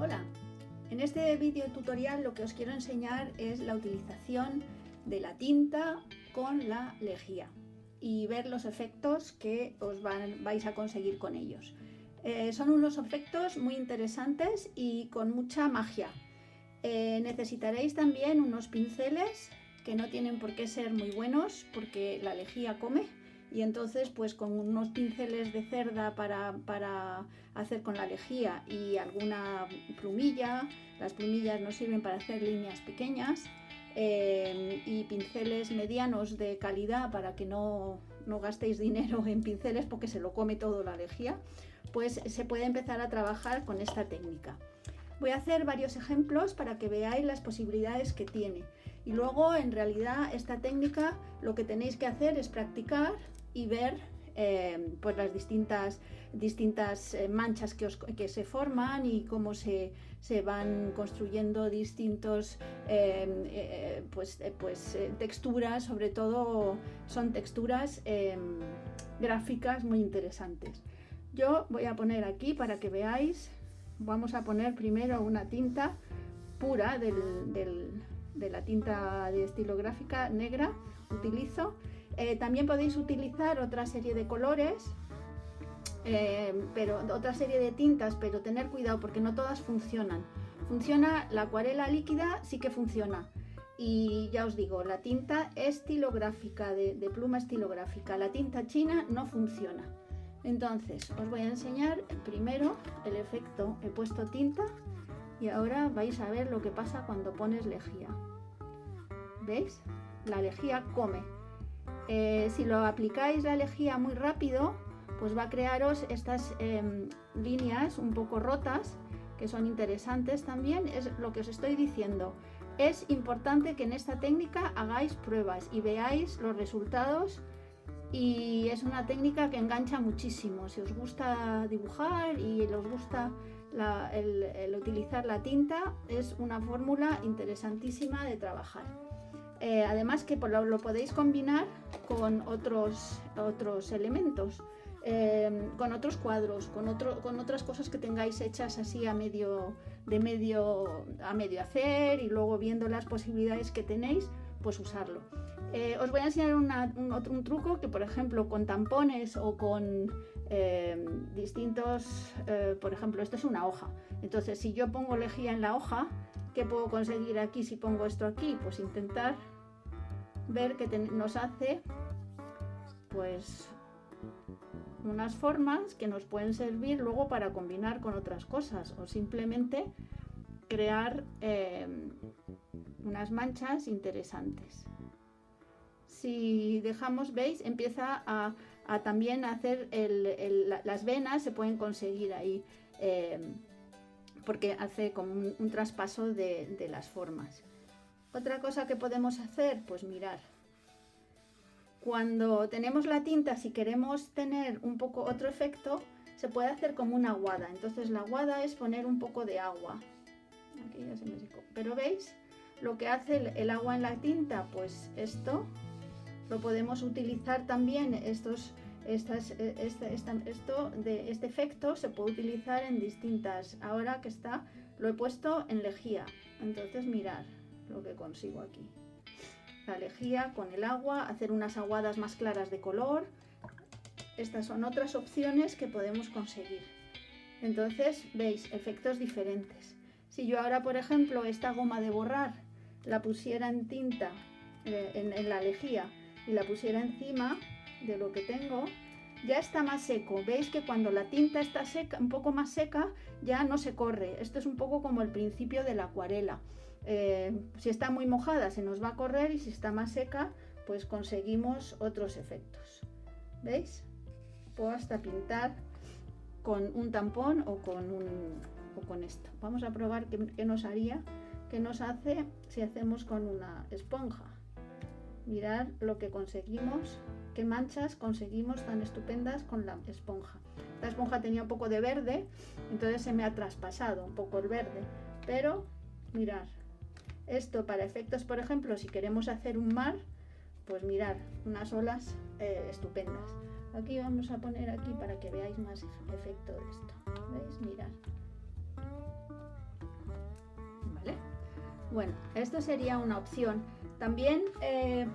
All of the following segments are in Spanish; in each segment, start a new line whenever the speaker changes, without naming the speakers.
Hola, en este vídeo tutorial lo que os quiero enseñar es la utilización de la tinta con la lejía y ver los efectos que vais a conseguir con ellos. Son unos efectos muy interesantes y con mucha magia. Necesitaréis también unos pinceles que no tienen por qué ser muy buenos porque la lejía come, y entonces pues con unos pinceles de cerda para hacer con la lejía y alguna plumilla, las plumillas nos sirven para hacer líneas pequeñas, y pinceles medianos de calidad para que no gastéis dinero en pinceles porque se lo come todo la lejía, pues se puede empezar a trabajar con esta técnica. Voy a hacer varios ejemplos para que veáis las posibilidades que tiene, y luego en realidad esta técnica lo que tenéis que hacer es practicar y ver pues las distintas manchas que se forman y cómo se van construyendo distintos texturas. Sobre todo son texturas gráficas muy interesantes. Yo voy a poner aquí para que veáis. Vamos a poner primero una tinta pura de la tinta de estilográfica negra. Utilizo. También podéis utilizar otra serie de colores, pero otra serie de tintas, pero tener cuidado porque no todas funcionan. Funciona la acuarela líquida, sí que funciona. Y ya os digo, la tinta estilográfica, de pluma estilográfica, la tinta china no funciona. Entonces os voy a enseñar primero el efecto. He puesto tinta y ahora vais a ver lo que pasa cuando pones lejía. ¿Veis? La lejía come. Si lo aplicáis la lejía muy rápido, pues va a crearos estas líneas un poco rotas que son interesantes también. Es lo que os estoy diciendo. Es importante que en esta técnica hagáis pruebas y veáis los resultados. Y es una técnica que engancha muchísimo. Si os gusta dibujar y os gusta el utilizar la tinta, es una fórmula interesantísima de trabajar. Además que lo podéis combinar con otros elementos, con otros cuadros, con otras cosas que tengáis hechas así a medio hacer, y luego viendo las posibilidades que tenéis, pues usarlo. Os voy a enseñar un truco que, por ejemplo, con tampones o con distintos, por ejemplo, esto es una hoja. Entonces, si yo pongo lejía en la hoja, ¿qué puedo conseguir aquí si pongo esto aquí? Pues intentar ver que nos hace pues unas formas que nos pueden servir luego para combinar con otras cosas, o simplemente crear unas manchas interesantes. Si dejamos, veis, empieza a también hacer las venas se pueden conseguir ahí, porque hace como un traspaso de las formas. Otra cosa que podemos hacer, pues mirar, cuando tenemos la tinta, si queremos tener un poco otro efecto, se puede hacer como una aguada. Entonces la aguada es poner un poco de agua. Aquí ya se me secó. Pero veis lo que hace el agua en la tinta, pues esto lo podemos utilizar también. Este efecto se puede utilizar en distintas. Ahora que lo he puesto en lejía. Entonces mirad lo que consigo aquí. La lejía con el agua, hacer unas aguadas más claras de color. Estas son otras opciones que podemos conseguir. Entonces, veis, efectos diferentes. Si yo ahora, por ejemplo, esta goma de borrar la pusiera en tinta, en la lejía, y la pusiera encima de lo que tengo, ya está más seco. Veis que cuando la tinta está seca, un poco más seca, ya no se corre. Esto es un poco como el principio de la acuarela. Si está muy mojada se nos va a correr, y si está más seca pues conseguimos otros efectos. ¿Veis? Puedo hasta pintar con un tampón o con esto. Vamos a probar qué nos hace si hacemos con una esponja. Mirad lo que conseguimos, qué manchas conseguimos tan estupendas con la esponja. La esponja tenía un poco de verde, entonces se me ha traspasado un poco el verde, pero mirad, esto para efectos, por ejemplo, si queremos hacer un mar, pues mirar, unas olas estupendas. Aquí vamos a poner aquí para que veáis más efecto de esto. ¿Veis? Mirad. ¿Vale? Bueno, esto sería una opción. También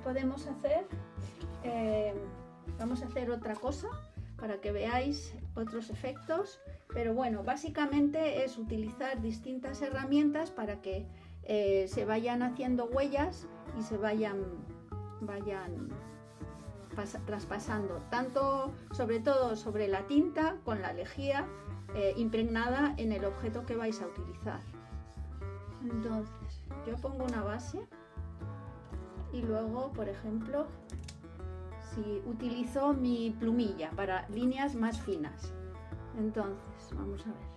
podemos hacer, vamos a hacer otra cosa para que veáis otros efectos, pero bueno, básicamente es utilizar distintas herramientas para que se vayan haciendo huellas y se vayan traspasando, tanto sobre todo sobre la tinta con la lejía impregnada en el objeto que vais a utilizar. Entonces yo pongo una base y luego, por ejemplo, si utilizo mi plumilla para líneas más finas, entonces vamos a ver,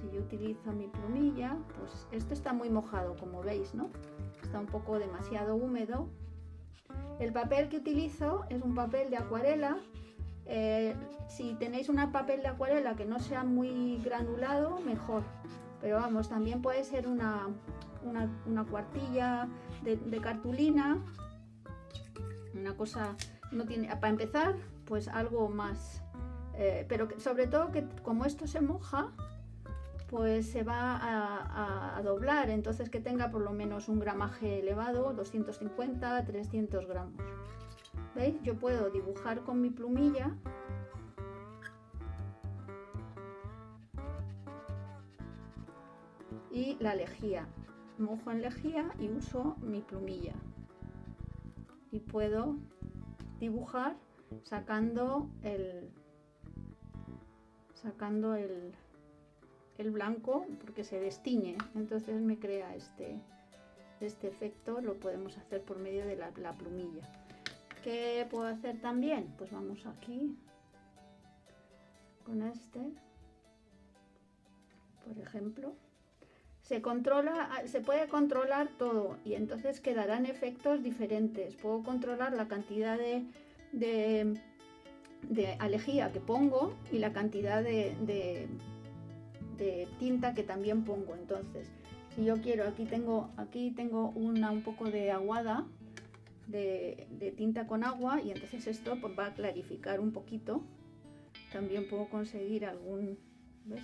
si yo utilizo mi plumilla, pues esto está muy mojado, como veis, ¿no? Está un poco demasiado húmedo. El papel que utilizo es un papel de acuarela. Si tenéis un papel de acuarela que no sea muy granulado, mejor, pero vamos, también puede ser una cuartilla de cartulina, una cosa, no tiene, para empezar, pues algo más, pero sobre todo que como esto se moja, pues se va a doblar, entonces que tenga por lo menos un gramaje elevado, 250, 300 gramos. ¿Veis? Yo puedo dibujar con mi plumilla y la lejía. Mojo en lejía y uso mi plumilla. Y puedo dibujar sacando el blanco, porque se destiñe, entonces me crea este efecto. Lo podemos hacer por medio de la plumilla. ¿Qué puedo hacer también? Pues vamos aquí con este, por ejemplo. Se puede controlar todo y entonces quedarán efectos diferentes. Puedo controlar la cantidad de lejía que pongo y la cantidad de tinta que también pongo. Entonces, si yo quiero, aquí tengo un poco de aguada, de tinta con agua, y entonces esto pues va a clarificar un poquito. También puedo conseguir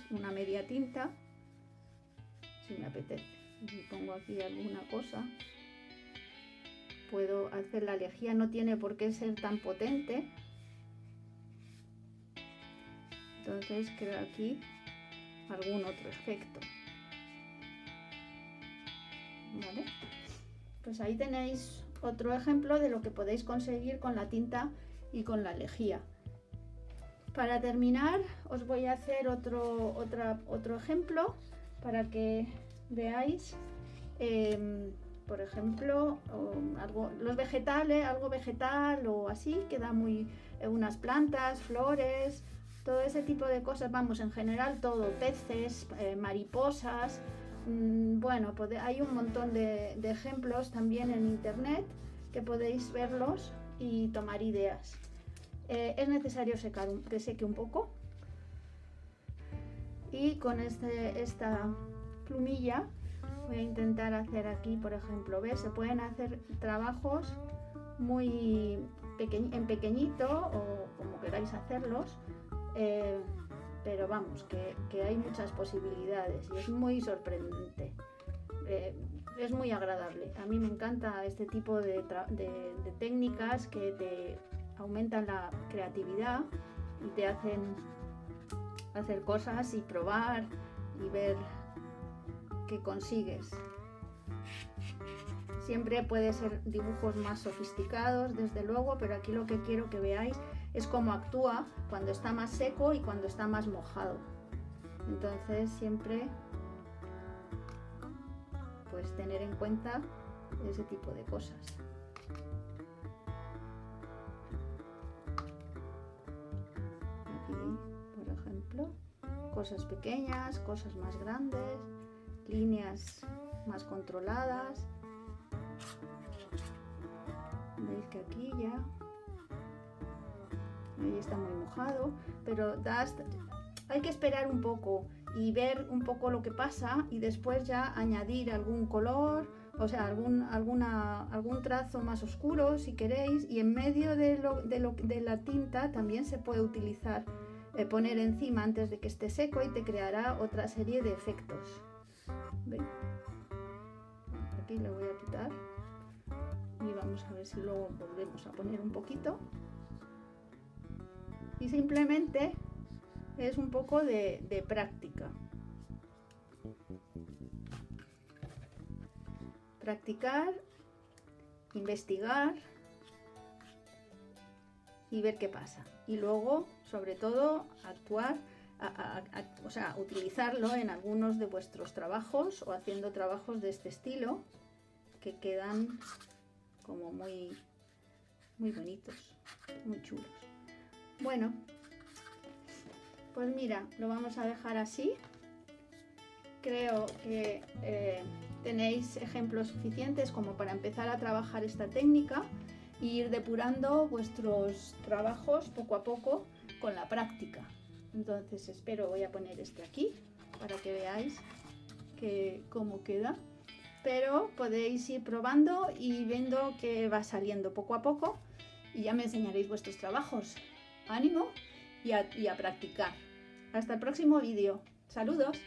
una media tinta, si me apetece, y pongo aquí alguna cosa. Puedo hacer la lejía, no tiene por qué ser tan potente, entonces creo aquí algún otro efecto. ¿Vale? Pues ahí tenéis otro ejemplo de lo que podéis conseguir con la tinta y con la lejía. Para terminar, os voy a hacer otro ejemplo para que veáis, por ejemplo, los vegetales, algo vegetal o así, que da unas plantas, flores, todo ese tipo de cosas, vamos, en general todo, peces, mariposas. Bueno, hay un montón de ejemplos también en internet que podéis verlos y tomar ideas. Es necesario que seque un poco, y con esta plumilla voy a intentar hacer aquí, por ejemplo, ¿ves? Se pueden hacer trabajos muy en pequeñito o como queráis hacerlos, pero vamos, que hay muchas posibilidades y es muy sorprendente, es muy agradable. A mí me encanta este tipo de técnicas que te aumentan la creatividad y te hacen hacer cosas y probar y ver qué consigues. Siempre puede ser dibujos más sofisticados, desde luego, pero aquí lo que quiero que veáis es cómo actúa cuando está más seco y cuando está más mojado. Entonces siempre pues tener en cuenta ese tipo de cosas. Aquí, por ejemplo, cosas pequeñas, cosas más grandes, líneas más controladas. Veis que aquí ya ahí está muy mojado, pero hay que esperar un poco y ver un poco lo que pasa y después ya añadir algún color o sea, algún trazo más oscuro si queréis, y en medio de la tinta también se puede utilizar, poner encima antes de que esté seco y te creará otra serie de efectos. ¿Veis? Aquí le voy a quitar y vamos a ver si luego volvemos a poner un poquito. Y simplemente es un poco de práctica. Practicar, investigar y ver qué pasa. Y luego, sobre todo, actuar, o sea, utilizarlo en algunos de vuestros trabajos o haciendo trabajos de este estilo que quedan como muy, muy bonitos, muy chulos. Bueno, pues mira, lo vamos a dejar así. Creo que tenéis ejemplos suficientes como para empezar a trabajar esta técnica e ir depurando vuestros trabajos poco a poco con la práctica. Entonces voy a poner este aquí para que veáis cómo queda. Pero podéis ir probando y viendo que va saliendo poco a poco y ya me enseñaréis vuestros trabajos. ¡Ánimo! Y a practicar. Hasta el próximo vídeo. ¡Saludos!